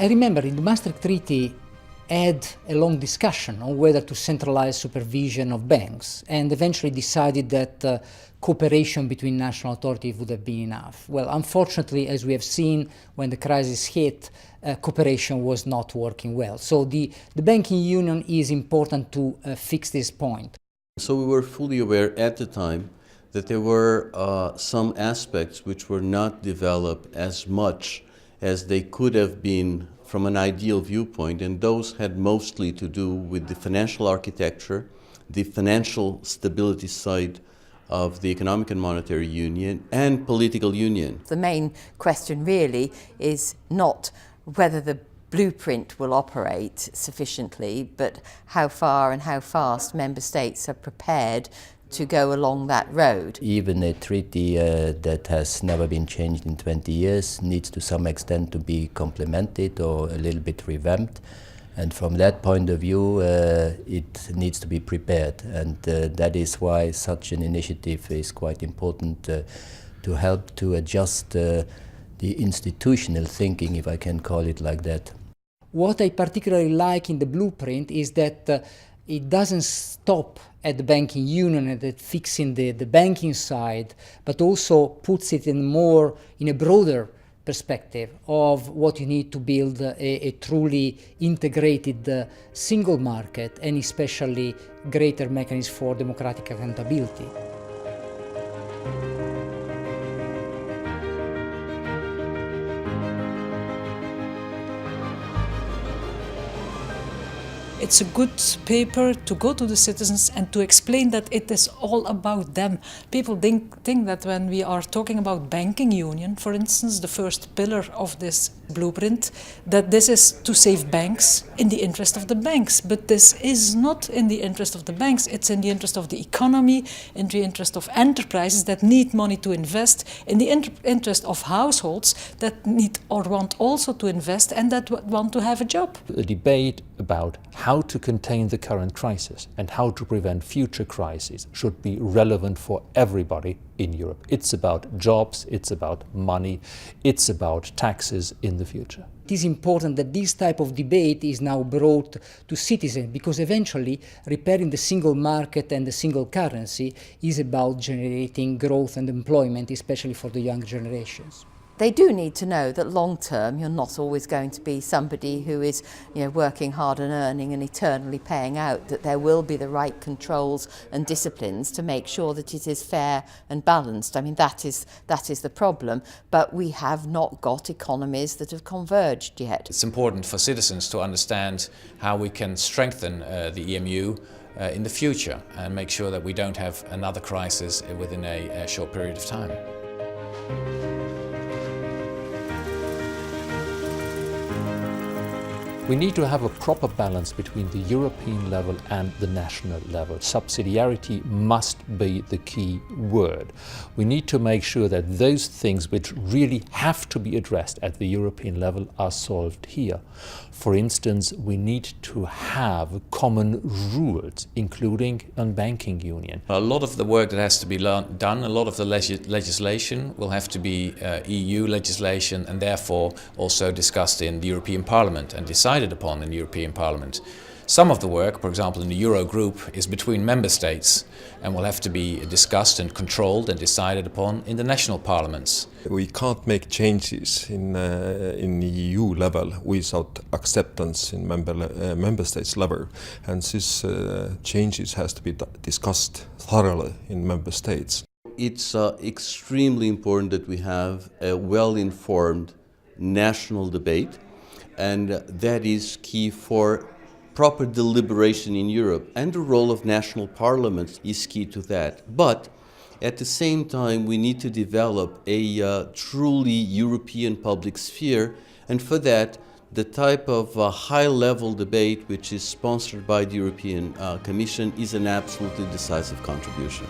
I remember in the Maastricht Treaty had a long discussion on whether to centralize supervision of banks and eventually decided that cooperation between national authorities would have been enough. Well, unfortunately, as we have seen when the crisis hit, cooperation was not working well. So the banking union is important to fix this point. So we were fully aware at the time that there were some aspects which were not developed as much as they could have been from an ideal viewpoint, and those had mostly to do with the financial architecture, the financial stability side of the economic and monetary union, and political union. The main question really is not whether the blueprint will operate sufficiently, but how far and how fast member states are prepared to go along that road. Even a treaty that has never been changed in 20 years needs to some extent to be complemented or a little bit revamped. And from that point of view, it needs to be prepared. And that is why such an initiative is quite important to help to adjust the institutional thinking, if I can call it like that. What I particularly like in the blueprint is that it doesn't stop at the banking union and at fixing the banking side, but also puts it in a broader perspective of what you need to build a truly integrated single market, and especially greater mechanisms for democratic accountability. It's a good paper to go to the citizens and to explain that it is all about them. People think that when we are talking about banking union, for instance, the first pillar of this blueprint, that this is to save banks in the interest of the banks. But this is not in the interest of the banks. It's in the interest of the economy, in the interest of enterprises that need money to invest, in the interest of households that need or want also to invest and that want to have a job. The debate about how to contain the current crisis and how to prevent future crises should be relevant for everybody in Europe. It's about jobs, it's about money, it's about taxes in the future. It is important that this type of debate is now brought to citizens, because eventually repairing the single market and the single currency is about generating growth and employment, especially for the young generations. They do need to know that long term you're not always going to be somebody who is working hard and earning and eternally paying out, that there will be the right controls and disciplines to make sure that it is fair and balanced. I mean, that is the problem, but we have not got economies that have converged yet. It's important for citizens to understand how we can strengthen the EMU in the future and make sure that we don't have another crisis within a short period of time. We need to have a proper balance between the European level and the national level. Subsidiarity must be the key word. We need to make sure that those things which really have to be addressed at the European level are solved here. For instance, we need to have common rules, including on banking union. A lot of the work that has to be done, a lot of the legislation will have to be EU legislation and therefore also discussed in the European Parliament and decided upon in the European Parliament. Some of the work, for example in the Eurogroup, is between member states and will have to be discussed and controlled and decided upon in the national parliaments. We can't make changes in the EU level without acceptance in member states level, and these changes has to be discussed thoroughly in member states. It's extremely important that we have a well-informed national debate, and that is key for proper deliberation in Europe, and the role of national parliaments is key to that. But at the same time, we need to develop a truly European public sphere, and for that, the type of high-level debate which is sponsored by the European Commission is an absolutely decisive contribution.